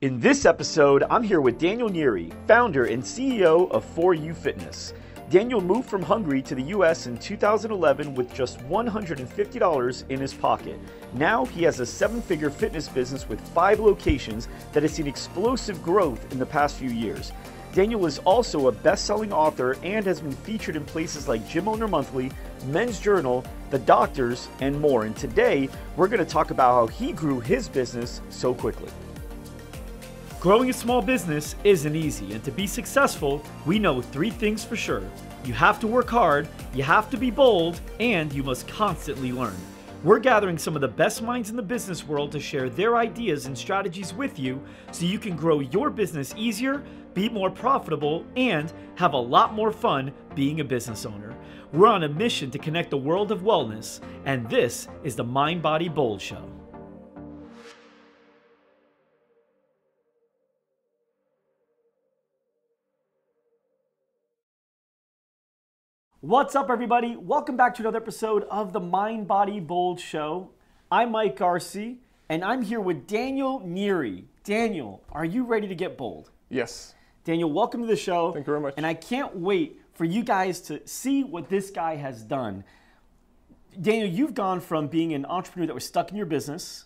In this episode, I'm here with Daniel Nyiri, founder and CEO of 4U Fitness. Daniel moved from Hungary to the US in 2011 with just $150 in his pocket. Now he has a seven-figure fitness business with 5 locations that has seen explosive growth in the past few years. Daniel is also a best-selling author and has been featured in places like Gym Owner Monthly, Men's Journal, The Doctors, and more. And today, we're going to talk about how he grew his business so quickly. Growing a small business isn't easy, and to be successful, we know 3 things for sure. You have to work hard, you have to be bold, and you must constantly learn. We're gathering some of the best minds in the business world to share their ideas and strategies with you so you can grow your business easier, be more profitable, and have a lot more fun being a business owner. We're on a mission to connect the world of wellness, and this is the Mind Body Bold Show. What's up, everybody? Welcome back to another episode of the Mind Body Bold Show. I'm Mike Garci, and I'm here with Daniel Nyiri. Daniel, are you ready to get bold? Yes. Daniel, welcome to the show. Thank you very much. And I can't wait for you guys to see what this guy has done. Daniel, you've gone from being an entrepreneur that was stuck in your business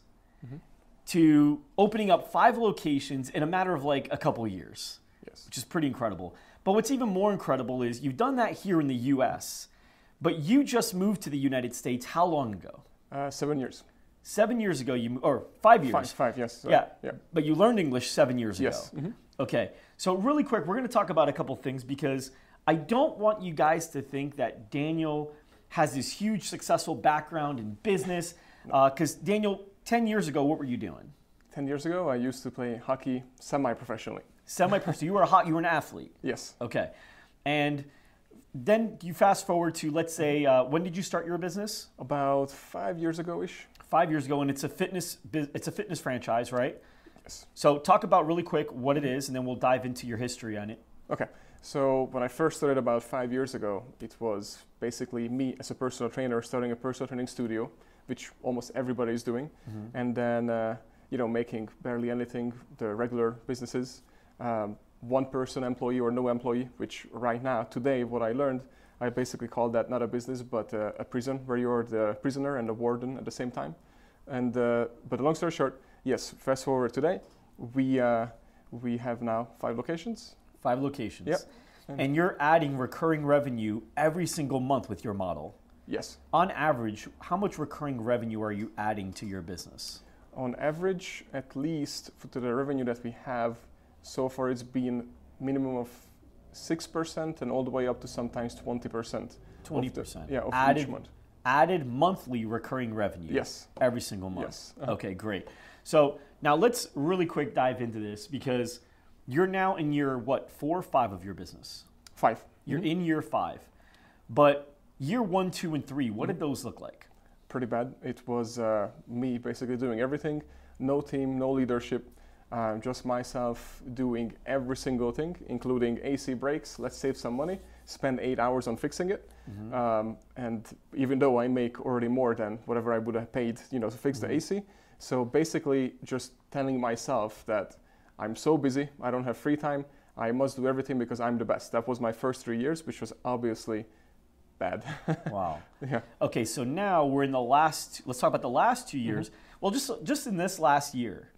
to opening up 5 locations in a matter of like a couple years, which is pretty incredible. But what's even more incredible is you've done that here in the US, but you just moved to the United States how long ago? 7 years. 7 years ago, or 5 years? Five, yes. Yeah. But you learned English 7 years ago. Yes. Okay, so really quick, we're going to talk about a couple things because I don't want you guys to think that Daniel has this huge successful background in business. Because Daniel, 10 years ago, what were you doing? 10 years ago, I used to play hockey semi-professionally. So you were an athlete? Yes. Okay. And then you fast forward to, let's say, when did you start your business? About 5 years ago-ish. 5 years ago, and it's a fitness franchise, right? Yes. So talk about really quick what it is, and then we'll dive into your history on it. Okay. So when I first started about 5 years ago, it was basically me as a personal trainer starting a personal training studio, which almost everybody is doing, and then making barely anything, the regular businesses. One person employee or no employee, which right now, today, what I learned, I basically call that not a business, but a prison where you're the prisoner and the warden at the same time. And but long story short, yes, fast forward today, we have now 5 locations. 5 locations. Yep. And you're adding recurring revenue every single month with your model. Yes. On average, how much recurring revenue are you adding to your business? On average, at least to the revenue that we have, so far it's been minimum of 6% and all the way up to sometimes 20%. 20%? Yeah, of each month. Added monthly recurring revenue? Yes. Every single month? Yes. Okay, great. So now let's really quick dive into this because you're now in year, 4 or 5 of your business? 5. You're in year 5. But year 1, 2, and 3, what did those look like? Pretty bad. It was me basically doing everything. No team, no leadership. Just myself doing every single thing, including AC brakes. Let's save some money. Spend 8 hours on fixing it. And even though I make already more than whatever I would have paid, to fix the AC. So basically just telling myself that I'm so busy, I don't have free time, I must do everything because I'm the best. That was my first 3 years, which was obviously bad. Wow. Yeah. Okay, so now we're in let's talk about the last 2 years. Well, just in this last year.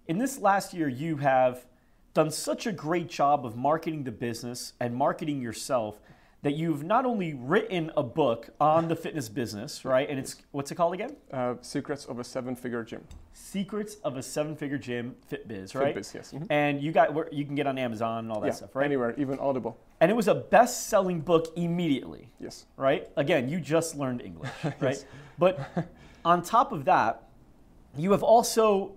In this last year, you have done such a great job of marketing the business and marketing yourself that you've not only written a book on the fitness business, right? And what's it called again? Secrets of a 7-Figure Gym. Secrets of a 7-Figure Gym, FitBiz, right? FitBiz, yes. And you can get on Amazon and all that stuff, right? Anywhere, even Audible. And it was a best-selling book immediately. Yes. Right? Again, you just learned English, right? But on top of that, you have also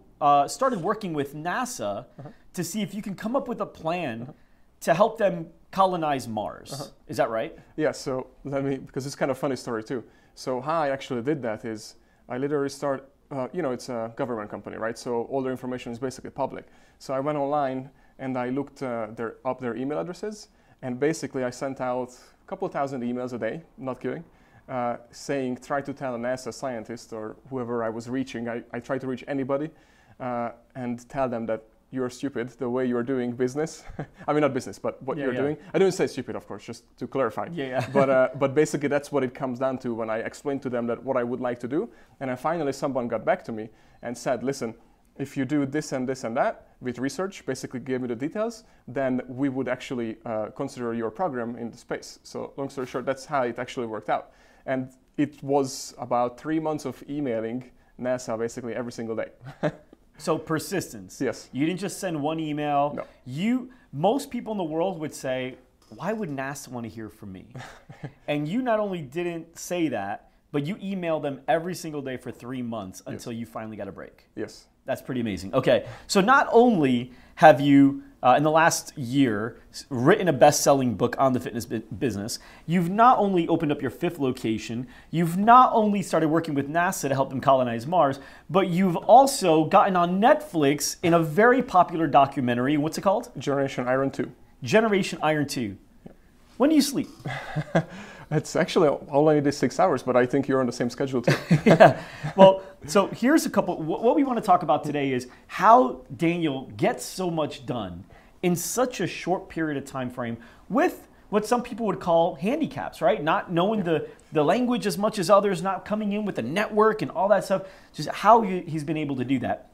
started working with NASA to see if you can come up with a plan to help them colonize Mars. Is that right? Yeah, so because it's kind of a funny story too. So how I actually did that is I literally it's a government company, right? So all their information is basically public. So I went online and I looked up their email addresses, and basically I sent out a couple thousand emails a day, not kidding, saying, try to tell a NASA scientist or whoever I was reaching. I tried to reach anybody and tell them that you're stupid the way you're doing business. I mean, not business, but what you're doing. I didn't say stupid, of course, just to clarify. But basically, that's what it comes down to when I explained to them that what I would like to do. And then finally, someone got back to me and said, listen, if you do this and this and that with research, basically gave me the details, then we would actually consider your program in the space. So long story short, that's how it actually worked out. And it was about 3 months of emailing NASA basically every single day. So persistence. Yes. You didn't just send one email. No. Most people in the world would say, why would NASA want to hear from me? And you not only didn't say that, but you emailed them every single day for 3 months until you finally got a break. Yes. That's pretty amazing. Okay, so not only have you, in the last year, written a best-selling book on the fitness business, you've not only opened up your 5th location, you've not only started working with NASA to help them colonize Mars, but you've also gotten on Netflix in a very popular documentary. What's it called? Generation Iron 2. Generation Iron 2. When do you sleep? It's actually only 6 hours, but I think you're on the same schedule too. Yeah. Well, so here's a couple. What we want to talk about today is how Daniel gets so much done in such a short period of time frame with what some people would call handicaps, right? Not knowing the language as much as others, not coming in with a network and all that stuff. Just how he's been able to do that.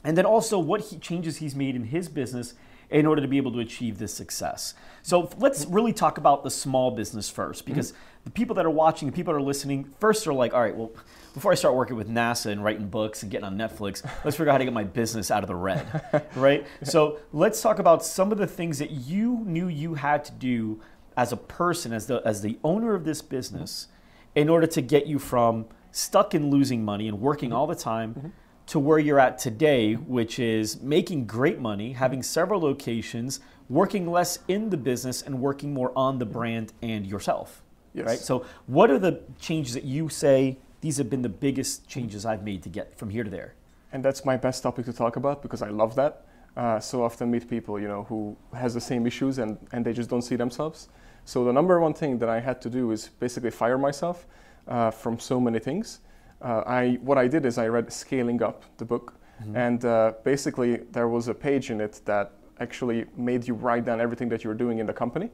And then also what changes he's made in his business in order to be able to achieve this success. So let's really talk about the small business first, because the people that are watching, the people that are listening, first are like, all right, well, before I start working with NASA and writing books and getting on Netflix, let's figure out how to get my business out of the red, right? So let's talk about some of the things that you knew you had to do as a person, as the owner of this business, in order to get you from stuck in losing money and working all the time to where you're at today, which is making great money, having several locations, working less in the business and working more on the brand and yourself, right? So what are the changes that you say, these have been the biggest changes I've made to get from here to there? And that's my best topic to talk about because I love that. So often meet people, who has the same issues and they just don't see themselves. So the number one thing that I had to do is basically fire myself from so many things. What I did is I read Scaling Up, the book, and basically there was a page in it that actually made you write down everything that you were doing in the company,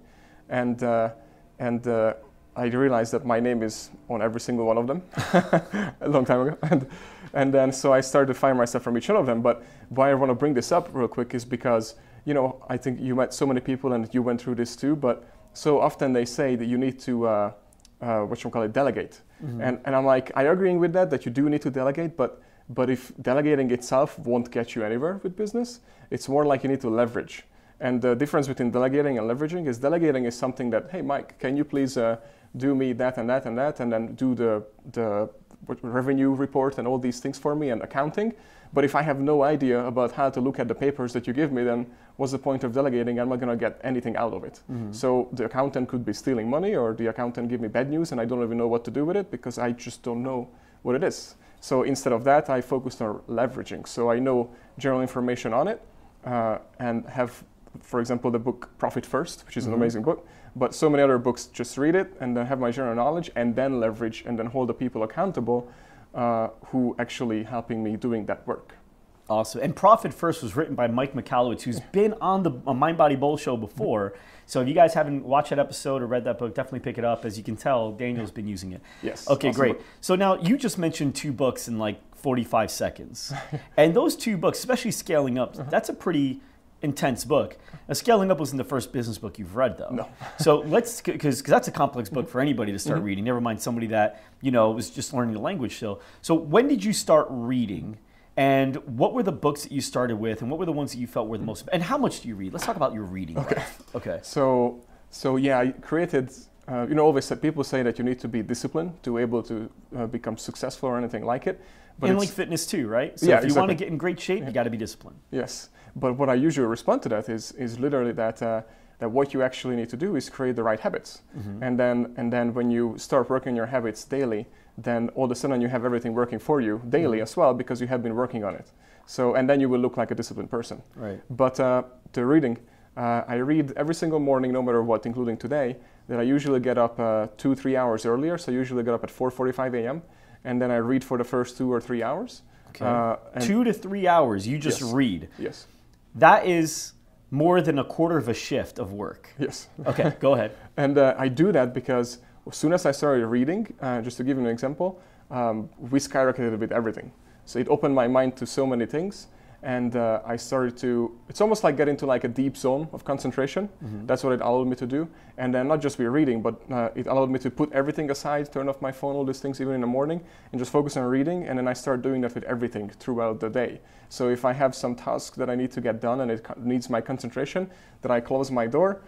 and I realized that my name is on every single one of them a long time ago, and then so I started to fire myself from each one of them. But why I want to bring this up real quick is because I think you met so many people and you went through this too, but so often they say that you need to delegate. And I'm like, I agreeing with that you do need to delegate, but if delegating itself won't get you anywhere with business, it's more like you need to leverage. And the difference between delegating and leveraging is delegating is something that, hey, Mike, can you please do me that and that and that, and then do the revenue report and all these things for me and accounting. But if I have no idea about how to look at the papers that you give me, then what's the point of delegating? I'm not going to get anything out of it. So the accountant could be stealing money, or the accountant give me bad news and I don't even know what to do with it because I just don't know what it is. So instead of that, I focused on leveraging. So I know general information on it and have, for example, the book Profit First, which is an amazing book. But so many other books, just read it and then have my general knowledge and then leverage and then hold the people accountable who actually helping me doing that work. Awesome. And Profit First was written by Mike Michalowicz, who's been on the Mind Body Bowl show before. So if you guys haven't watched that episode or read that book, definitely pick it up. As you can tell, Daniel's been using it. Yes. Okay, awesome great. book. So now you just mentioned 2 books in like 45 seconds. And those 2 books, especially Scaling Up, that's a pretty intense book. Now, Scaling Up wasn't the first business book you've read, though. No. So let's, because that's a complex book for anybody to start reading, never mind somebody that, was just learning the language still. So when did you start reading? And what were the books that you started with? And what were the ones that you felt were the most, and how much do you read? Let's talk about your reading life. Okay. So yeah, I created, always people say that you need to be disciplined to be able to become successful or anything like it. But and like fitness too, right? So yeah, if you exactly. want to get in great shape, you got to be disciplined. Yes. But what I usually respond to that is literally that what you actually need to do is create the right habits. And then when you start working your habits daily, then all of a sudden you have everything working for you daily as well because you have been working on it. So, and then you will look like a disciplined person. Right. But the reading, I read every single morning, no matter what, including today, that I usually get up 2-3 hours earlier. So I usually get up at 4:45 a.m. and then I read for the first 2 or 3 hours. Okay. 2 to 3 hours, you just read. Yes. That is more than a quarter of a shift of work. Yes. Okay, go ahead. And I do that because as soon as I started reading, just to give you an example, we skyrocketed with everything. So it opened my mind to so many things. And I started to, it's almost like getting to like a deep zone of concentration. That's what it allowed me to do. And then not just be reading, but it allowed me to put everything aside, turn off my phone, all these things, even in the morning, and just focus on reading. And then I start doing that with everything throughout the day. So if I have some task that I need to get done and it needs my concentration, then I close my door,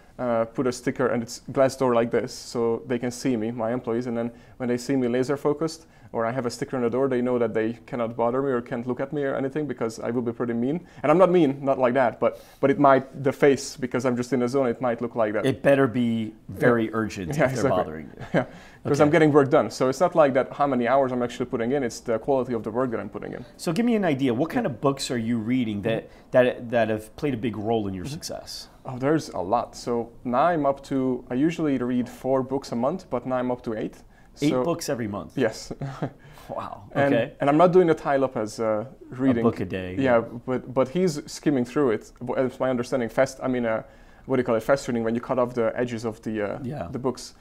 put a sticker, and it's glass door like this, so they can see me, my employees. And then when they see me laser focused, or I have a sticker on the door, they know that they cannot bother me or can't look at me or anything, because I will be pretty mean. And I'm not mean, not like that, but it might, the face, because I'm just in a zone, it might look like that. It better be very urgent if they're bothering you. Yeah, because I'm getting work done. So it's not like that how many hours I'm actually putting in, it's the quality of the work that I'm putting in. So give me an idea, what kind of books are you reading that have played a big role in your success? Oh, there's a lot. So now I'm up to, I usually read 4 books a month, but now I'm up to 8. 8 books every month? Yes. Wow, okay. And I'm not doing the Ty Lopez reading. A book a day. Yeah, but he's skimming through it. As my understanding, fast reading, when you cut off the edges of the books.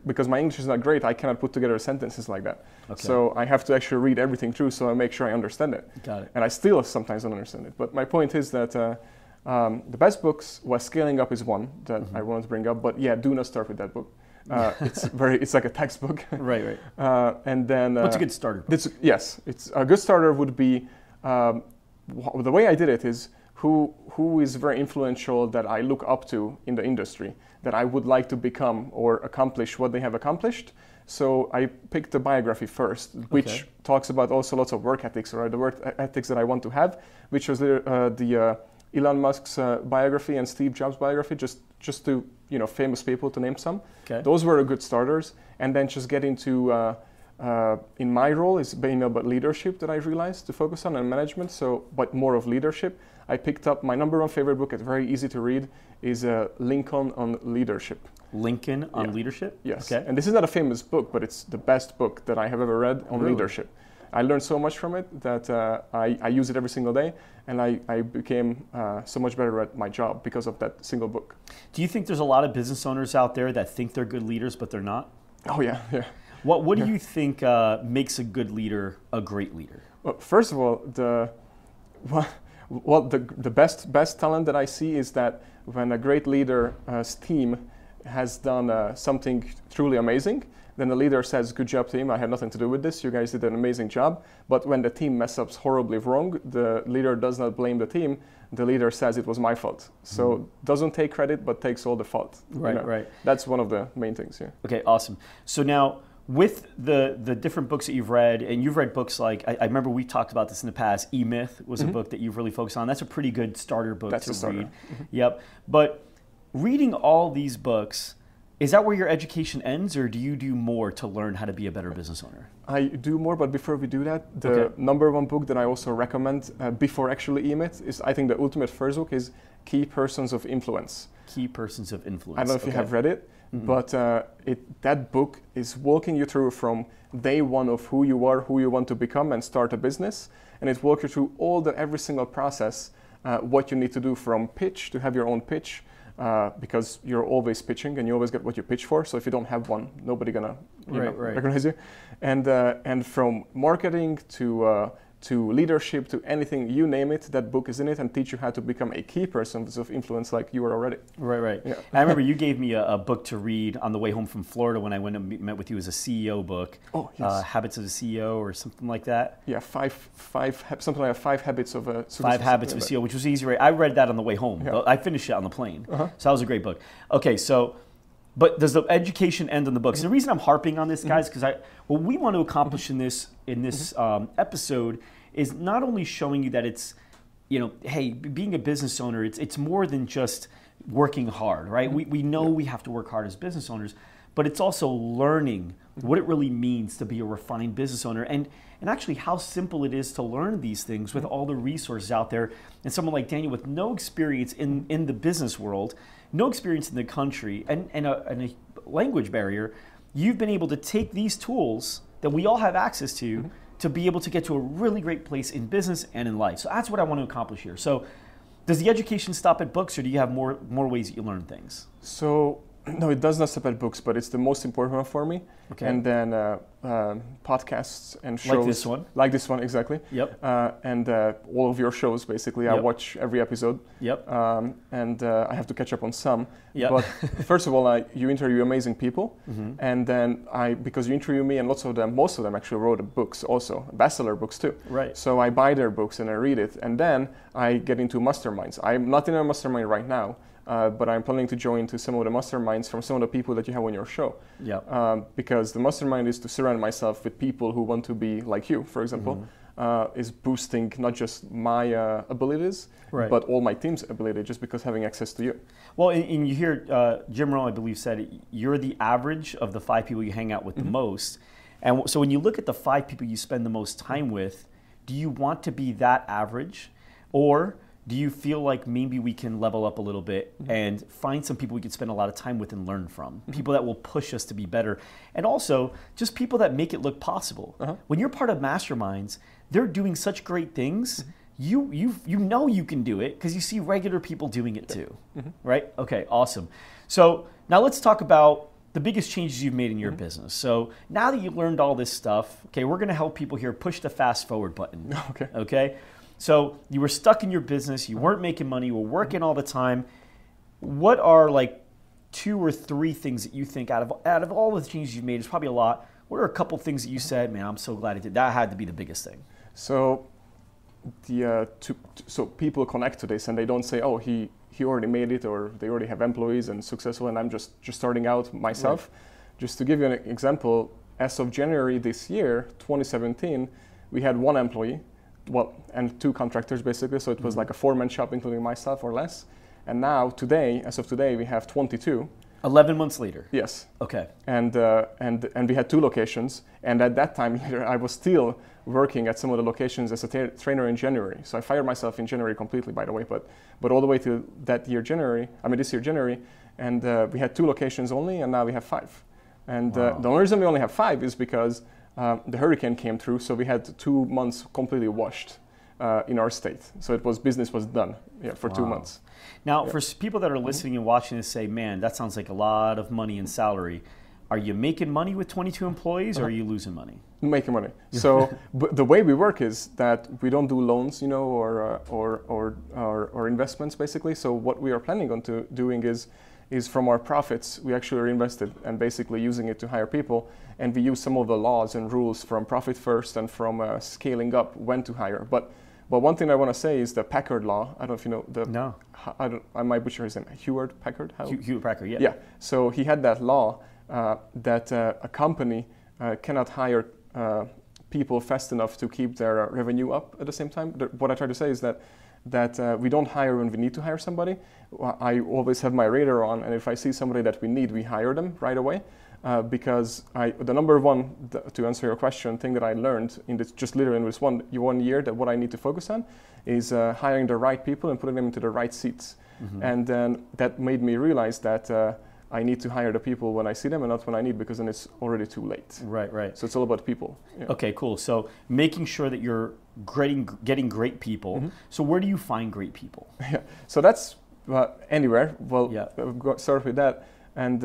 Because my English is not great, I cannot put together sentences like that. Okay. So I have to actually read everything through so I make sure I understand it. Got it. And I still sometimes don't understand it. But my point is that the best books, Scaling Up is one that I wanted to bring up. But yeah, do not start with that book. It's like a textbook. Right. And then what's a good starter book? It's a good starter would be the way I did it is who is very influential that I look up to in the industry, that I would like to become or accomplish what they have accomplished. So I picked the biography first, which talks about also lots of work ethics, or the work ethics that I want to have, which was the Elon Musk's biography and Steve Jobs' biography, just to, famous people, to name some. Okay. Those were good starters. And then just get into, in my role, is being about leadership that I realized to focus on, and management, but more of leadership. I picked up my number 1 favorite book, it's very easy to read, is Lincoln on Leadership. Lincoln on Leadership? Yes. Okay. And this is not a famous book, but it's the best book that I have ever read on leadership. I learned so much from it that I use it every single day, and I became so much better at my job because of that single book. Do you think there's a lot of business owners out there that think they're good leaders, but they're not? Oh, yeah. What do you think makes a good leader a great leader? Well, first of all, the best talent that I see is that when a great leader's team has done something truly amazing, then the leader says, "Good job, team. I had nothing to do with this. You guys did an amazing job." But when the team messes up horribly wrong, the leader does not blame the team. The leader says it was my fault. So doesn't take credit, but takes all the fault. Right. That's one of the main things here. Okay, awesome. So now, with the different books that you've read, and you've read books like, I remember we talked about this in the past, E-Myth was a book that you've really focused on. That's a pretty good starter book to read. Yep. But reading all these books, is that where your education ends, or do you do more to learn how to be a better business owner? I do more, but before we do that, the number 1 book that I also recommend before actually E-Myth is, I think the ultimate first book is Key Persons of Influence. Key Persons of Influence. I don't know if you have read it, but that book is walking you through from day 1 of who you are, who you want to become, and start a business. And it walks you through every single process, what you need to do from pitch to have your own pitch, because you're always pitching and you always get what you pitch for. So if you don't have one, nobody gonna recognize you. And from marketing to leadership to anything, you name it, that book is in it, and teach you how to become a key person of influence like you are already. Right. Yeah. I remember you gave me a book to read on the way home from Florida when I went and met with you as a CEO book. Oh, yes. Habits of a CEO or something like that. Yeah, something like 5 habits of a CEO. 5 habits of a CEO, which was easy. I read that on the way home. Yeah. I finished it on the plane. So that was a great book. Okay, so, but does the education end on the books? And the reason I'm harping on this, guys, because what we want to accomplish in this episode is not only showing you that it's, hey, being a business owner, it's more than just working hard, right? We know we have to work hard as business owners, but it's also learning what it really means to be a refined business owner, and actually how simple it is to learn these things with all the resources out there. And someone like Daniel with no experience in the business world, no experience in the country, and a language barrier, you've been able to take these tools that we all have access to be able to get to a really great place in business and in life. So that's what I want to accomplish here. So Does the education stop at books, or do you have more ways that you learn things? So no, it does not stop at books, but it's the most important one for me. Okay. And then podcasts and shows. Like this one? Like this one, exactly. Yep. And all of your shows, basically. Yep. I watch every episode. Yep. And I have to catch up on some. Yep. But first of all, you interview amazing people. Mm-hmm. And then because you interview me, and most of them actually wrote books also, bestseller books too. Right. So I buy their books and I read it. And then I get into masterminds. I'm not in a mastermind right now. But I'm planning to join to some of the masterminds from some of the people that you have on your show. Yeah. Because the mastermind is to surround myself with people who want to be like you, for example, is boosting not just my abilities, right, but all my team's ability, just because having access to you. Well, and you hear Jim Rohn, I believe, said you're the average of the 5 people you hang out with the most. And so when you look at the 5 people you spend the most time with, do you want to be that average, or do you feel like maybe we can level up a little bit and find some people we could spend a lot of time with and learn from? People that will push us to be better. And also, just people that make it look possible. When you're part of masterminds, they're doing such great things. You know you can do it because you see regular people doing it too. Right? Okay, awesome. So now let's talk about the biggest changes you've made in your business. So now that you've learned all this stuff, okay, we're going to help people here push the fast forward button. Okay? So you were stuck in your business, you weren't making money, you were working all the time. What are like 2 or 3 things that you think out of all the changes you've made, it's probably a lot, what are a couple things that you said, man, I'm so glad I did, that had to be the biggest thing? So so people connect to this and they don't say, oh, he already made it, or they already have employees and successful and I'm just starting out myself. Right. Just to give you an example, as of January this year, 2017, we had 1 employee. Well, and 2 contractors basically, so it was like a 4-man shop, including myself or less. And now, today, as of today, we have 22. 11 months later. Yes. Okay. And we had 2 locations, and at that time, I was still working at some of the locations as a trainer in January. So I fired myself in January completely, by the way, but all the way to this year January, and we had 2 locations only, and now we have 5. And wow. The only reason we only have 5 is because the hurricane came through, so we had 2 months completely washed in our state. So business was done for wow. 2 months. Now, for people that are listening and watching this say, man, that sounds like a lot of money in salary. Are you making money with 22 employees or are you losing money? Making money. So the way we work is that we don't do loans, or investments basically. So what we are planning on doing is from our profits, we actually reinvested and basically using it to hire people. And we use some of the laws and rules from Profit First and from scaling up when to hire. But one thing I want to say is the Packard law. I don't know if you know the. No. I might butcher his name. Hewlett Packard. Hewlett Packard. Yeah. Yeah. So he had that law that a company cannot hire people fast enough to keep their revenue up at the same time. What I try to say is that we don't hire when we need to hire somebody. I always have my radar on, and if I see somebody that we need, we hire them right away. Because the number one, to answer your question, thing that I learned in this, just literally in this one year, that what I need to focus on is hiring the right people and putting them into the right seats. And then that made me realize that I need to hire the people when I see them and not when I need, because then it's already too late. Right, right. So it's all about people. Yeah. Okay, cool. So making sure that you're getting great people. So where do you find great people? Yeah. So that's anywhere. Well, yeah. Start with that. And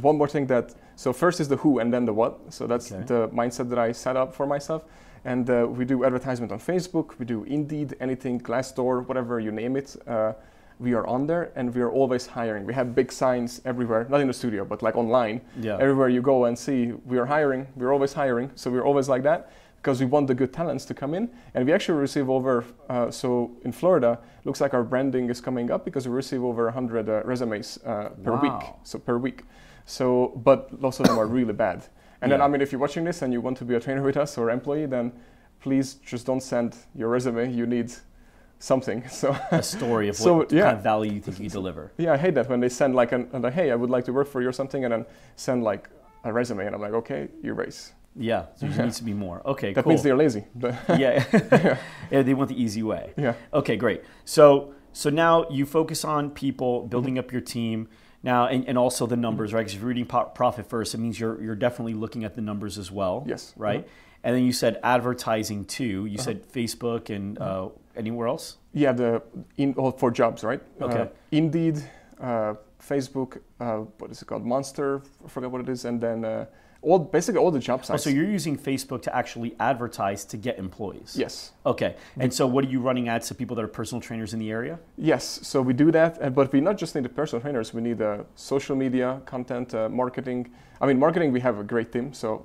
one more thing so first is the who and then the what. So that's the mindset that I set up for myself. And we do advertisement on Facebook, we do Indeed, anything, Glassdoor, whatever you name it. We are on there and we are always hiring. We have big signs everywhere, not in the studio, but like online. Yeah. Everywhere you go and see, we are hiring, we're always hiring. So we're always like that because we want the good talents to come in. And we actually receive over, so in Florida, looks like our branding is coming up because we receive over 100 resumes per week. So per week. So, but lots of them are really bad. And then, I mean, if you're watching this and you want to be a trainer with us or employee, then please just don't send your resume. You need something. So a story of what kind of value you think you deliver. Yeah, I hate that when they send like hey, I would like to work for you or something, and then send like a resume, and I'm like, okay, erase. Yeah, so there needs to be more. Okay, that cool. means they're lazy. Yeah, they want the easy way. Yeah. Okay, great. So now you focus on people, building up your team. Now, and also the numbers, right? Because if you're reading Profit First, it means you're definitely looking at the numbers as well. Yes. Right? And then you said advertising too. You said Facebook and anywhere else? Yeah, for jobs, right? Okay. Indeed, Facebook, what is it called? Monster, I forgot what it is, and then basically all the job sites. Oh, so you're using Facebook to actually advertise to get employees? Yes. Okay. And so what are you running ads to people that are personal trainers in the area? Yes. So we do that, but we not just need the personal trainers. We need social media, content, marketing. I mean, marketing, we have a great team, so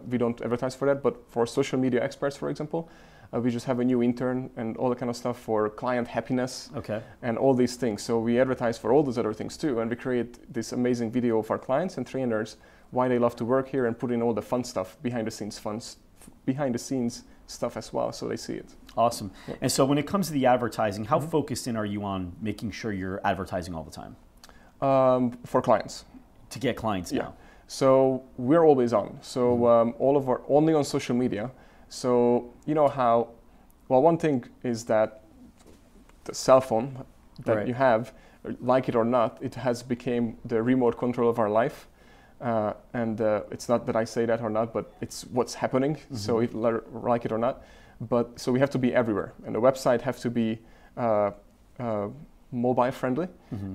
we don't advertise for that. But for social media experts, for example, we just have a new intern and all that kind of stuff for client happiness. Okay. And all these things. So we advertise for all those other things too. And we create this amazing video of our clients and trainers, why they love to work here, and put in all the fun stuff, behind the scenes stuff as well, so they see it. Awesome. Yeah. And so when it comes to the advertising, how focused in are you on making sure you're advertising all the time? For clients. To get clients now? Yeah. So we're always on. So all of our, only on social media. So you know how, well, one thing is that the cell phone that you have, like it or not, it has become the remote control of our life. And it's not that I say that or not, but it's what's happening. So like it or not, but so we have to be everywhere, and the website have to be mobile friendly,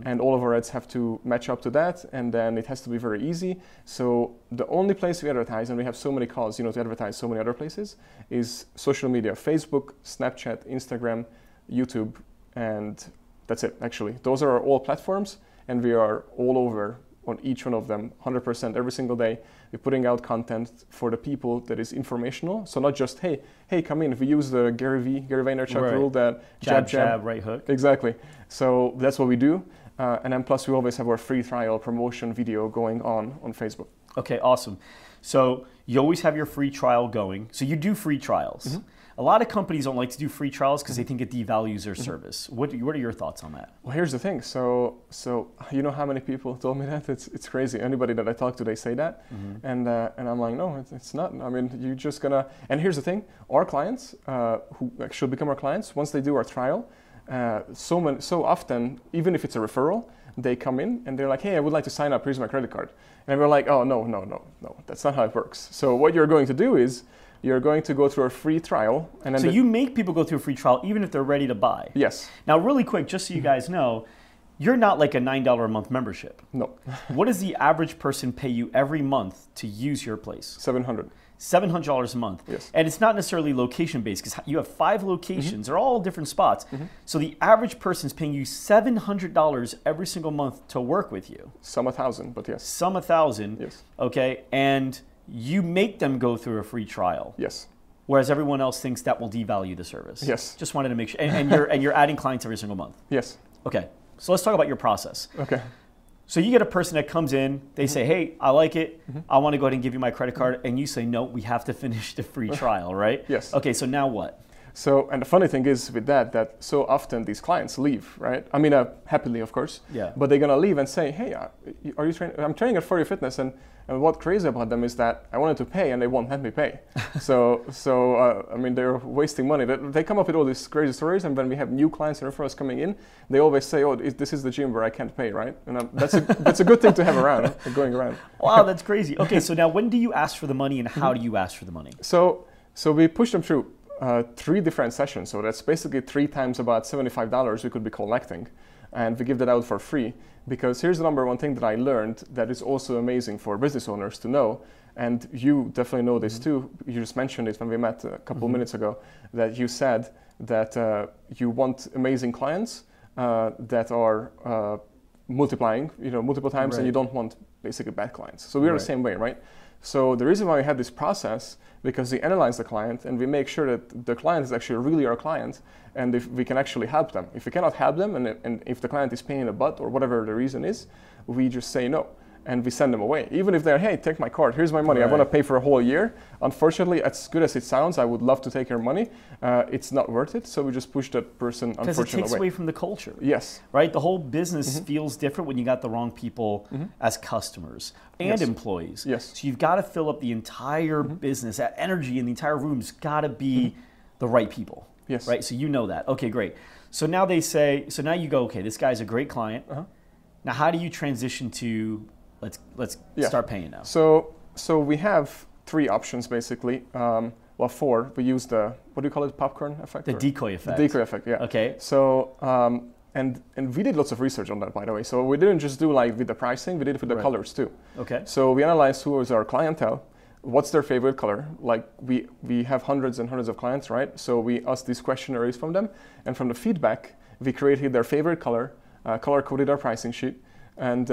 and all of our ads have to match up to that, and then it has to be very easy. So the only place we advertise, and we have so many calls, to advertise so many other places, is social media: Facebook, Snapchat, Instagram, YouTube, and that's it. Actually, those are all platforms, and we are all over on each one of them, 100% every single day. We're putting out content for the people that is informational. So not just, hey, come in. If we use the Gary Vaynerchuk rule, that jab, right hook. Exactly. So that's what we do. And then plus we always have our free trial promotion video going on Facebook. Okay, awesome. So you always have your free trial going. So you do free trials. A lot of companies don't like to do free trials because they think it devalues their service. What are your thoughts on that? Well, here's the thing. So you know how many people told me that? It's crazy. Anybody that I talk to, they say that. And I'm like, no, it's not. I mean, you're just gonna, and here's the thing. Our clients, who should become our clients, once they do our trial, so often, even if it's a referral, they come in and they're like, hey, I would like to sign up, here's my credit card. And we're like, oh, no, that's not how it works. So what you're going to do is, you're going to go through a free trial. And then so you make people go through a free trial even if they're ready to buy? Yes. Now, really quick, just so you guys know, you're not like a $9 a month membership. No. What does the average person pay you every month to use your place? $700. $700 a month. Yes. And it's not necessarily location-based because you have 5 locations. They're all different spots. So the average person's paying you $700 every single month to work with you. Some 1,000, but yes. Some 1,000. Yes. Okay. And you make them go through a free trial. Yes. Whereas everyone else thinks that will devalue the service. Yes. Just wanted to make sure. And you're adding clients every single month. Yes. Okay. So let's talk about your process. Okay. So you get a person that comes in, they say, hey, I like it. I want to go ahead and give you my credit card. And you say, no, we have to finish the free trial, right? Yes. Okay, so now what? So, and the funny thing is with that so often these clients leave, right? I mean, happily, of course. Yeah. But they're going to leave and say, hey, are you training? I'm training at For You Fitness. And what's crazy about them is that I wanted to pay and they won't let me pay. so I mean, they're wasting money. They come up with all these crazy stories. And when we have new clients and referrals coming in, they always say, oh, this is the gym where I can't pay, right? And that's a good thing to have around, going around. Wow, that's crazy. Okay, so now when do you ask for the money and how do you ask for the money? So we push them through 3 different sessions. So that's basically 3 times about $75 we could be collecting. And we give that out for free. Because here's the number one thing that I learned that is also amazing for business owners to know. And you definitely know this too. You just mentioned it when we met a couple of minutes ago, that you said that you want amazing clients that are multiplying, multiple times, and you don't want basically bad clients. So we're the same way, right? So the reason why we had this process, because we analyze the client and we make sure that the client is actually really our client, and if we can actually help them. If we cannot help them, and if the client is paying a butt or whatever the reason is, we just say no. And we send them away. Even if they're, hey, take my card, here's my money, I want to pay for a whole year. Unfortunately, as good as it sounds, I would love to take your money. It's not worth it, so we just push that person, unfortunately, away. Because it takes away from the culture. Yes. Right? The whole business feels different when you got the wrong people as customers and employees. Yes. So you've got to fill up the entire business. That energy in the entire room's got to be the right people. Yes. Right? So you know that. Okay, great. So now they say, so now you go, okay, this guy's a great client. Now how do you transition to let's start paying now? So we have 3 options basically. well, 4, we use the, what do you call it, popcorn effect? The decoy effect. The decoy effect, yeah. Okay. So, and we did lots of research on that, by the way. So we didn't just do like with the pricing, we did it with the colors too. Okay. So we analyzed who is our clientele, what's their favorite color. Like we have hundreds and hundreds of clients, right? So we asked these questionnaires from them, and from the feedback, we created their favorite color, color-coded our pricing sheet, and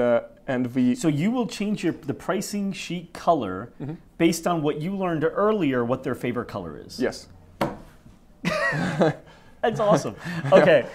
we... So you will change the pricing sheet color based on what you learned earlier, what their favorite color is. Yes. That's awesome. Okay.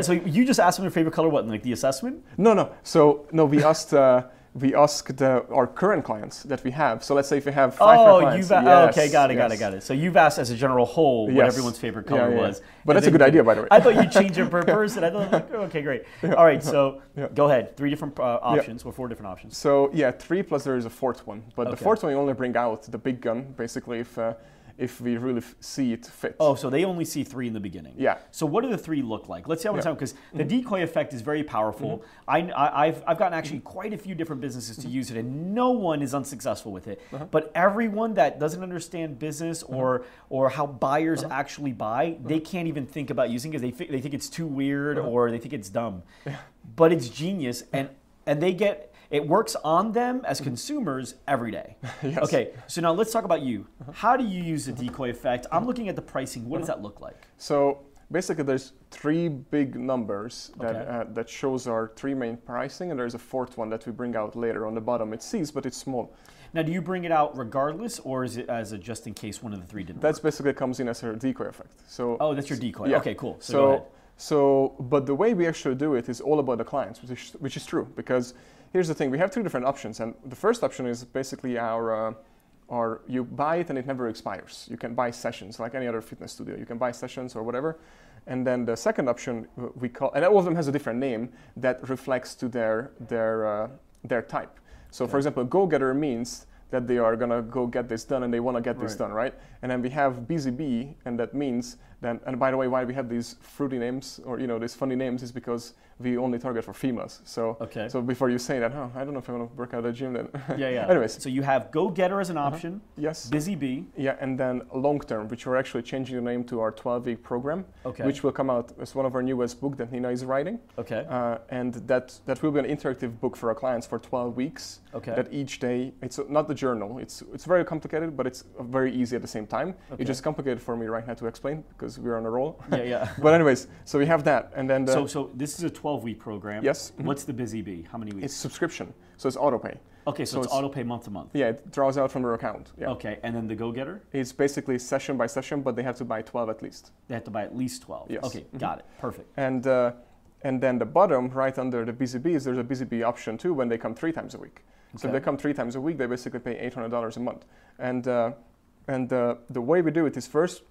So you just asked them their favorite color, what, in like the assessment? No. So, no, we asked our current clients that we have. So let's say if we have 5 clients. Okay, got it. So you've asked as a general whole what everyone's favorite color was. But that's a good idea, by the way. I thought you'd change it per person. I thought, like, okay, great. All right, so go ahead. 3 different options or 4 different options. So 3 plus there is a 4th one. But the 4th one, you only bring out the big gun, basically, if we really see it fit. Oh, so they only see 3 in the beginning. Yeah. So what do the 3 look like? Let's see how much time, because the decoy effect is very powerful. I've gotten actually quite a few different businesses to use it, and no one is unsuccessful with it. But everyone that doesn't understand business or how buyers actually buy, they can't even think about using it because they think it's too weird or they think it's dumb. But it's genius, and they get... It works on them as consumers every day. Yes. Okay, so now let's talk about you. How do you use the decoy effect? I'm looking at the pricing. What does that look like? So basically there's 3 big numbers that shows our 3 main pricing, and there's a 4th one that we bring out later on the bottom. It sees, but it's small. Now, do you bring it out regardless, or is it as a just in case one of the 3 didn't That's work? basically comes in as a decoy effect. So that's your decoy. Yeah. Okay, cool. So go ahead. But the way we actually do it is all about the clients, which is true, because here's the thing, we have 2 different options, and the first option is basically our you buy it and it never expires. You can buy sessions like any other fitness studio. You can buy sessions or whatever. And then the second option we call, and all of them has a different name that reflects to their type. So for example, go-getter means that they are gonna go get this done and they want to get this done, right? And then we have Busy Bee, and that means that, and by the way, why we have these fruity names or these funny names is because we only target for females. So so before you say that, I don't know if I want to work out at the gym then. Anyways. So you have go-getter as an option. Yes. Busy Bee. Yeah, and then long term, which we're actually changing the name to our 12-week program, which will come out as one of our newest book that Nina is writing. And that will be an interactive book for our clients for 12 weeks. That each day, it's not the journal. It's very complicated, but it's very easy at the same time. It's just complicated for me right now to explain because we're on a roll. But anyways, so we have that, and then so this is a 12-week program. Yes. What's the Busy Bee? How many weeks? It's subscription, so it's auto pay. Okay, so it's auto pay month to month. Yeah, it draws out from their account. Yeah. Okay, and then the go-getter? It's basically session by session, but they have to buy 12 at least. They have to buy at least 12. Yes. Okay, got it. Perfect. And then the bottom, right under the Busy Bees, there's a Busy Bee option too when they come 3 times a week. So if they come 3 times a week, they basically pay $800 a month. And the way we do it is first,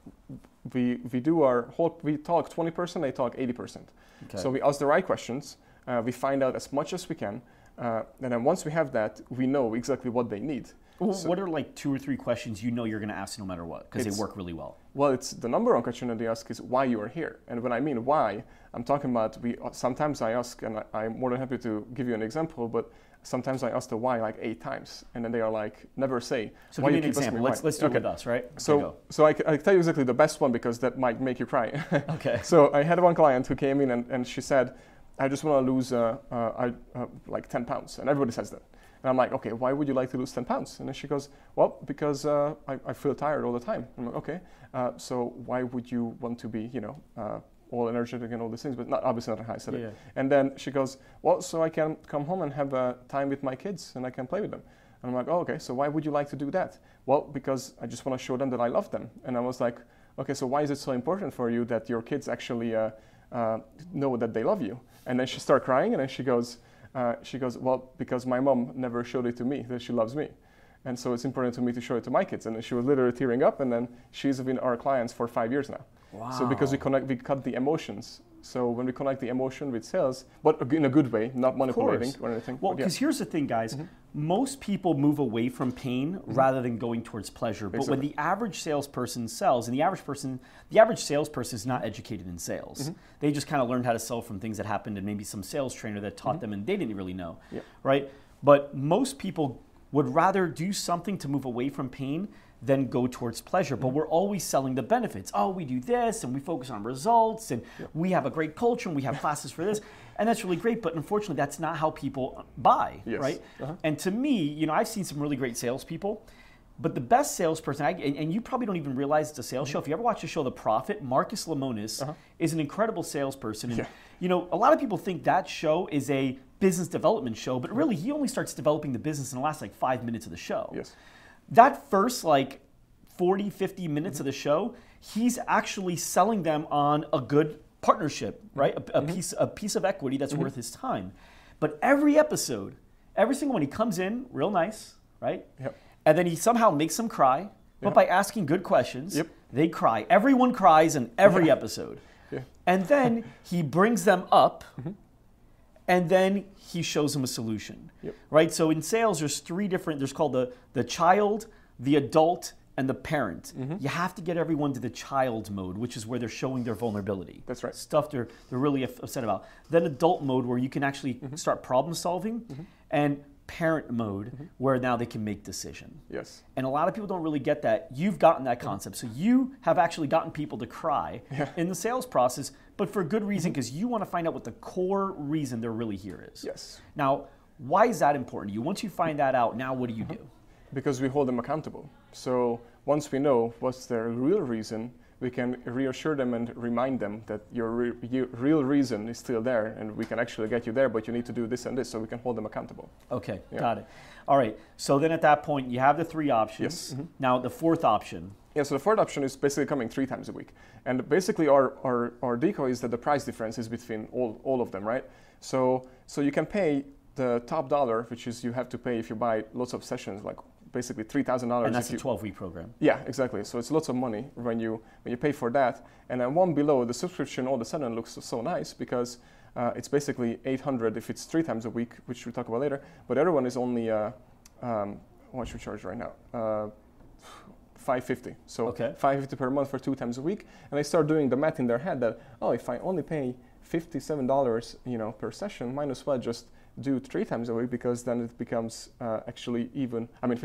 we talk 20%, they talk 80%. So we ask the right questions, we find out as much as we can, and then once we have that, we know exactly what they need. So what are like 2 or 3 questions you know you're going to ask no matter what, because they work really well? Well, it's the number 1 question that they ask is why you are here. And when I mean why, I'm talking about, sometimes I ask, and I'm more than happy to give you an example, but sometimes I ask the why like 8 times, and then they are like, never say. So give me an example. Let's do it with us, right? So I can tell you exactly the best one because that might make you cry. Okay. So I had one client who came in and she said, I just want to lose like 10 pounds. And everybody says that. And I'm like, okay, why would you like to lose 10 pounds? And then she goes, well, because I feel tired all the time. I'm like, okay, so why would you want to be, all energetic and all these things, but obviously not how I said it. And then she goes, well, so I can come home and have time with my kids and I can play with them. And I'm like, oh, okay, so why would you like to do that? Well, because I just want to show them that I love them. And I was like, okay, so why is it so important for you that your kids actually know that they love you? And then she started crying, and then she goes, well, because my mom never showed it to me that she loves me. And so it's important to me to show it to my kids. And then she was literally tearing up, and then she's been our clients for 5 years now. Wow. So because we cut the emotions. So when we connect the emotion with sales, but in a good way, not manipulating or anything. Well, because here's the thing, guys. Most people move away from pain rather than going towards pleasure. But when the average salesperson sells, and the average salesperson is not educated in sales. They just kind of learned how to sell from things that happened and maybe some sales trainer that taught them and they didn't really know, right? But most people would rather do something to move away from pain then go towards pleasure. But we're always selling the benefits. Oh, we do this and we focus on results and we have a great culture and we have classes for this. And that's really great, but unfortunately that's not how people buy, right? And to me, you know, I've seen some really great salespeople, but the best salesperson, and you probably don't even realize it's a sales show. If you ever watch the show The Profit, Marcus Lemonis is an incredible salesperson. And you know, a lot of people think that show is a business development show, but really he only starts developing the business in the last like 5 minutes of the show. That first like 40, 50 minutes of the show, he's actually selling them on a good partnership, right? A piece of equity that's worth his time. But every episode, every single one, he comes in real nice, right? And then he somehow makes them cry, but by asking good questions, they cry. Everyone cries in every episode. And then he brings them up, and then he shows them a solution, right? So in sales, there's three different, there's called the child, the adult, and the parent. You have to get everyone to the child mode, which is where they're showing their vulnerability. That's right. Stuff they're really upset about. Then adult mode, where you can actually start problem solving, and parent mode, where now they can make decision. And a lot of people don't really get that. You've gotten that concept. So you have actually gotten people to cry in the sales process, but for good reason, because you want to find out what the core reason they're really here is. Now, why is that important to you? Once you find that out, now what do you do? Because we hold them accountable. So once we know what's their real reason, we can reassure them and remind them that your real reason is still there, and we can actually get you there, but you need to do this and this, so we can hold them accountable. Okay, got it. All right, so then at that point, you have the three options. Now the fourth option. So the fourth option is basically coming 3 times a week. And basically our decoy is that the price difference is between all of them, right? So you can pay the top dollar, which is you have to pay if you buy lots of sessions, like basically $3,000. And that's a 12-week program. Yeah, exactly. So it's lots of money when you pay for that. And then one below, the subscription all of a sudden looks so nice because it's basically $800 if it's 3 times a week, which we'll talk about later. But the other one is only, what should we charge right now? $550. So $550 per month for 2 times a week. And they start doing the math in their head that, oh, if I only pay $57, per session, might as well just do 3 times a week, because then it becomes actually even. I mean,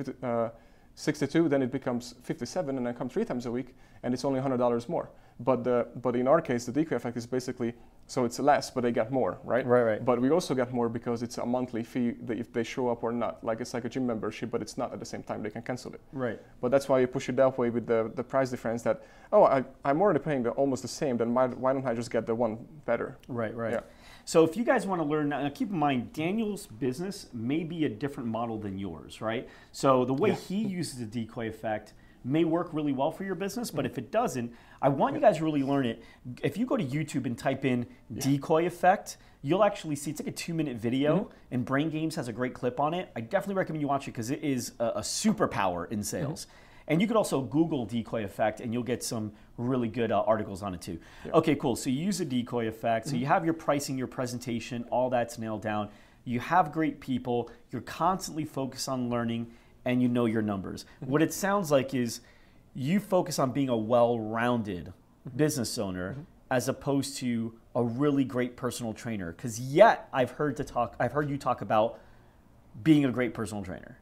62, then it becomes 57, and then come 3 times a week, and it's only $100 more. But in our case, the decoy effect is basically, so it's less, but they get more, right? Right. But we also get more because it's a monthly fee if they show up or not. Like it's like a gym membership, but it's not at the same time. They can cancel it. Right. But that's why you push it that way with the price difference. That I'm already paying almost the same. Then why don't I just get the one better? Right. Yeah. So if you guys want to learn, now keep in mind, Daniel's business may be a different model than yours, right? So the way he uses the decoy effect may work really well for your business, but if it doesn't, I want you guys to really learn it. If you go to YouTube and type in decoy effect, you'll actually see, it's like a 2-minute video, and Brain Games has a great clip on it. I definitely recommend you watch it because it is a superpower in sales. And you could also Google decoy effect, and you'll get some really good articles on it too. Okay, cool. So you use a decoy effect. So you have your pricing, your presentation, all that's nailed down. You have great people. You're constantly focused on learning, and you know your numbers. What it sounds like is you focus on being a well-rounded business owner as opposed to a really great personal trainer. Because yet I've heard you talk about being a great personal trainer.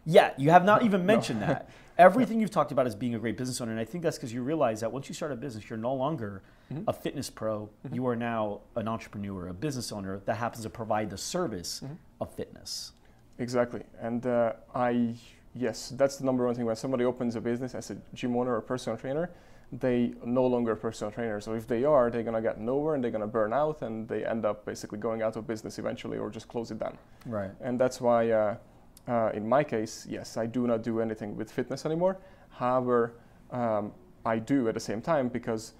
Yeah, you have not even mentioned that. Everything you've talked about is being a great business owner, and I think that's because you realize that once you start a business, you're no longer a fitness pro. You are now an entrepreneur, a business owner that happens to provide the service of fitness. Exactly, and yes, that's the number one thing. When somebody opens a business as a gym owner or personal trainer, they no longer a personal trainer. So if they are, they're gonna get nowhere, and they're gonna burn out, and they end up basically going out of business eventually, or just close it down. Right. And that's why, in my case, yes, I do not do anything with fitness anymore. However, I do at the same time because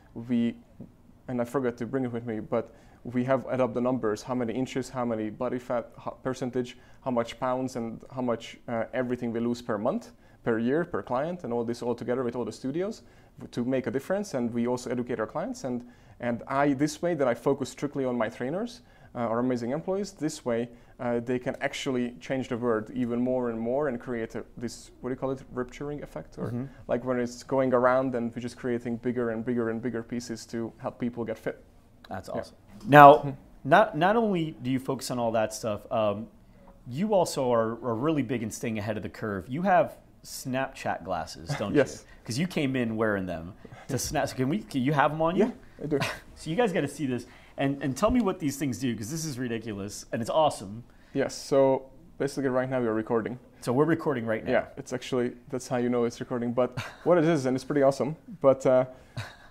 and I forgot to bring it with me, but we have add up the numbers: how many inches, how many body fat percentage, how much pounds, and how much everything we lose per month, per year, per client, and all this all together with all the studios to make a difference. And we also educate our clients. And this way that I focus strictly on my trainers, our amazing employees. This way they can actually change the world even more and more and create this, what do you call it, rupturing effect? Or like when it's going around and we're just creating bigger and bigger and bigger pieces to help people get fit. That's awesome. Now, not only do you focus on all that stuff, you also are really big in staying ahead of the curve. You have Snapchat glasses, don't Yes. you? Because you came in wearing them to snap. So can you have them on you? Yeah, I do. So you guys got to see this. And tell me what these things do, because this is ridiculous and it's awesome. Yes, so basically right now we are recording. So we're recording right now. Yeah, it's actually, that's how you know it's recording. But what it is, and it's pretty awesome, but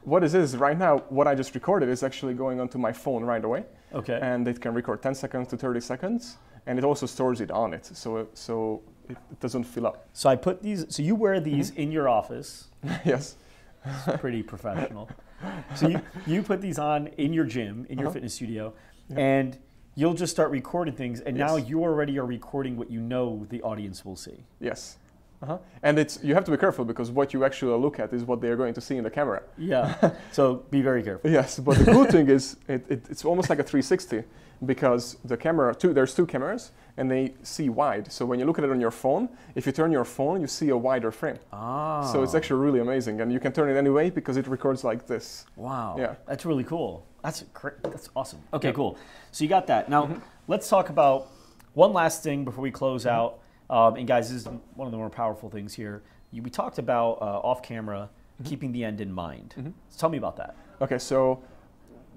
what it is right now, what I just recorded is actually going onto my phone right away. Okay. And it can record 10 seconds to 30 seconds, and it also stores it on it, so it doesn't fill up. So I put these, so you wear these in your office. Yes. Pretty professional. So you put these on in your gym, in your fitness studio, and you'll just start recording things, and now you already are recording what you know the audience will see. Yes. And you have to be careful, because what you actually look at is what they are going to see in the camera. Yeah, so be very careful. Yes, but the cool thing is it's almost like a 360, because the camera, there's two cameras, and they see wide. So when you look at it on your phone, if you turn your phone, you see a wider frame. Ah. So it's actually really amazing, and you can turn it any way because it records like this. Wow. Yeah. That's really cool. That's awesome. Okay, cool. So you got that. Now, let's talk about one last thing before we close out. And guys, this is one of the more powerful things here. We talked about off camera, keeping the end in mind. So tell me about that. Okay, so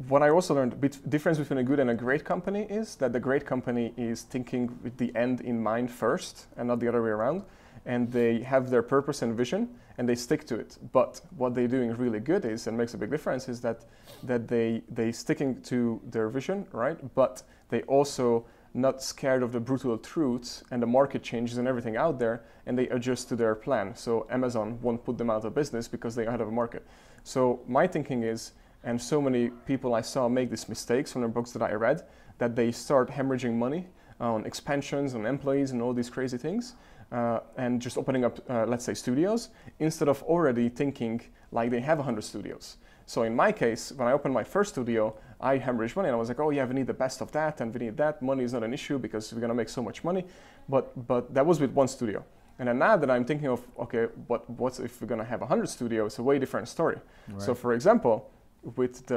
what I also learned, the difference between a good and a great company is that the great company is thinking with the end in mind first and not the other way around. And they have their purpose and vision and they stick to it. But what they're doing really good is, and makes a big difference, is that they sticking to their vision, right? But they also not scared of the brutal truths and the market changes and everything out there, and they adjust to their plan. So Amazon won't put them out of business because they're out of a market. So my thinking is, and so many people I saw make these mistakes from the books that I read, that they start hemorrhaging money on expansions, on employees and all these crazy things, and just opening up, let's say, studios, instead of already thinking like they have 100 studios. So in my case, when I opened my first studio, I hemorrhaged money, and I was like, oh yeah, we need the best of that, and we need that. Money is not an issue because we're gonna make so much money. But that was with one studio. And then now that I'm thinking of, okay, what's if we're gonna have 100 studios, it's a way different story. Right. So for example, with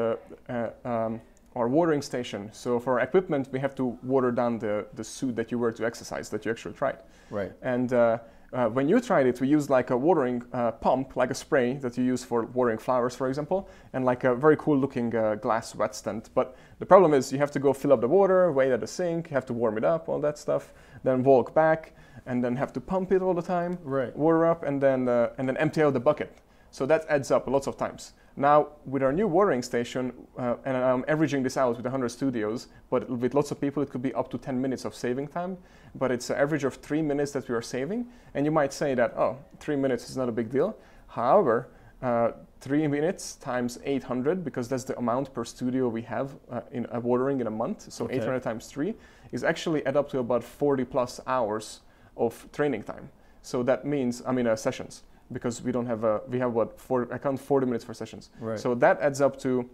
our watering station, so for our equipment, we have to water down the suit that you wear to exercise, that you actually tried. Right. And when you tried it, we used like a watering pump, like a spray that you use for watering flowers, for example, and like a very cool looking glass wet stand. But the problem is you have to go fill up the water, wait at the sink, you have to warm it up, all that stuff, then walk back, and then have to pump it all the time, right. Water up, and then empty out the bucket. So that adds up lots of times. Now, with our new watering station, and I'm averaging this out with 100 studios, but with lots of people, it could be up to 10 minutes of saving time. But it's an average of 3 minutes that we are saving. And you might say that, oh, 3 minutes is not a big deal. However, 3 minutes times 800, because that's the amount per studio we have in watering in a month. So 800 times 3 is actually add up to about 40 plus hours of training time. So that means, sessions. Because we don't have I count 40 minutes for sessions. Right. So that adds up to,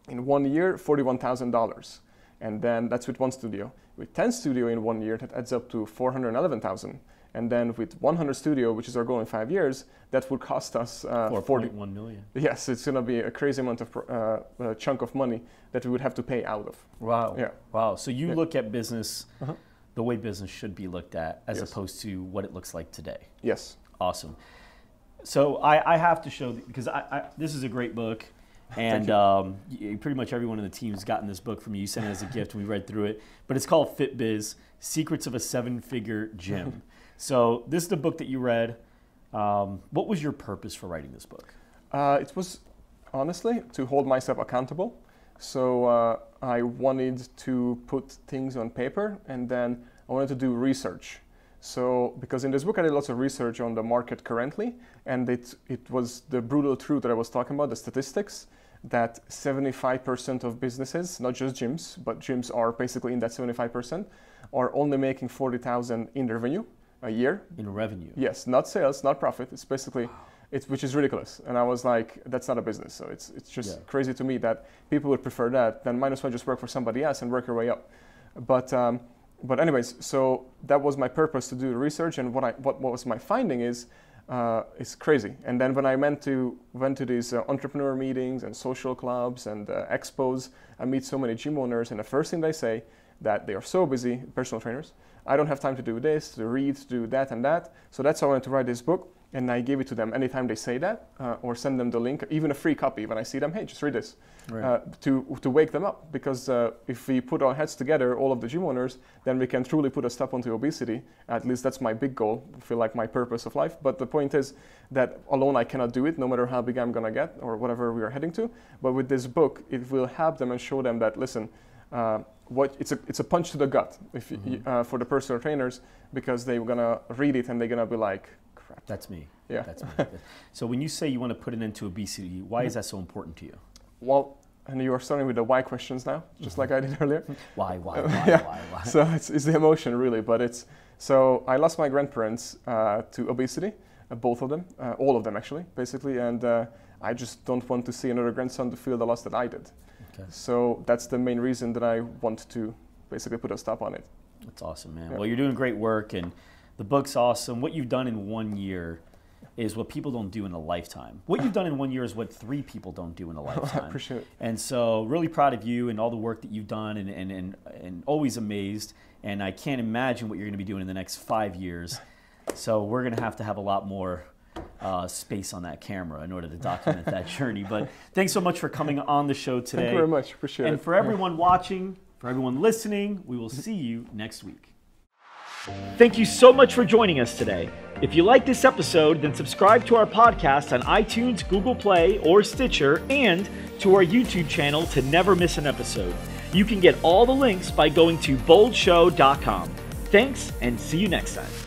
in 1 year, $41,000. And then that's with one studio. With 10 studio in 1 year, that adds up to $411,000. And then with 100 studio, which is our goal in 5 years, that would cost us $4.1 million. Yes, it's going to be a crazy amount of chunk of money that we would have to pay out of. Wow. Yeah. Wow. So you look at business the way business should be looked at, as Yes. opposed to what it looks like today. Yes. Awesome. So I have to show, because this is a great book, and pretty much everyone on the team has gotten this book from you. You sent it as a gift, and we read through it. But it's called Fit Biz: Secrets of a Seven-Figure Gym. So this is the book that you read. What was your purpose for writing this book? It was, honestly, to hold myself accountable. So I wanted to put things on paper, and then I wanted to do research. So, because in this book I did lots of research on the market currently, and it was the brutal truth that I was talking about, the statistics, that 75% of businesses, not just gyms, but gyms are basically in that 75%, are only making 40,000 in revenue a year. In revenue? Yes, not sales, not profit. It's basically, which is ridiculous. And I was like, that's not a business. So it's just crazy to me that people would prefer that, then might as well just work for somebody else and work your way up. But anyways, so that was my purpose, to do the research, and what was my finding is crazy. And then when I went to these entrepreneur meetings and social clubs and expos, I meet so many gym owners, and the first thing they say, that they are so busy, personal trainers. I don't have time to do this, to read, to do that and that. So that's why I wanted to write this book. And I gave it to them anytime they say that, or send them the link, even a free copy when I see them. Hey, just read this, to wake them up. Because if we put our heads together, all of the gym owners, then we can truly put a stop onto obesity. At least that's my big goal. I feel like my purpose of life. But the point is that alone I cannot do it, no matter how big I'm gonna get or whatever we are heading to. But with this book, it will help them and show them that, listen, it's a punch to the gut if for the personal trainers, because they're gonna read it and they're gonna be like, crap. That's me. Yeah. That's me. So when you say you want to put an end to obesity, why is that so important to you? Well, and you are starting with the why questions now, just like I did earlier. Why? So it's the emotion really, but so I lost my grandparents to obesity, both of them, all of them actually, basically, and I just don't want to see another grandson to feel the loss that I did. Okay. So that's the main reason that I want to basically put a stop on it. That's awesome, man. Yeah. Well, you're doing great work, and the book's awesome. What you've done in 1 year is what people don't do in a lifetime. What you've done in 1 year is what 3 people don't do in a lifetime. I appreciate it. And so really proud of you and all the work that you've done, and always amazed. And I can't imagine what you're going to be doing in the next 5 years. So we're going to have a lot more space on that camera in order to document that journey. But thanks so much for coming on the show today. Thank you very much. Appreciate it. And for everyone watching, for everyone listening, we will see you next week. Thank you so much for joining us today. If you like this episode, then subscribe to our podcast on iTunes, Google Play, or Stitcher, and to our YouTube channel to never miss an episode. You can get all the links by going to boldshow.com. Thanks, and see you next time.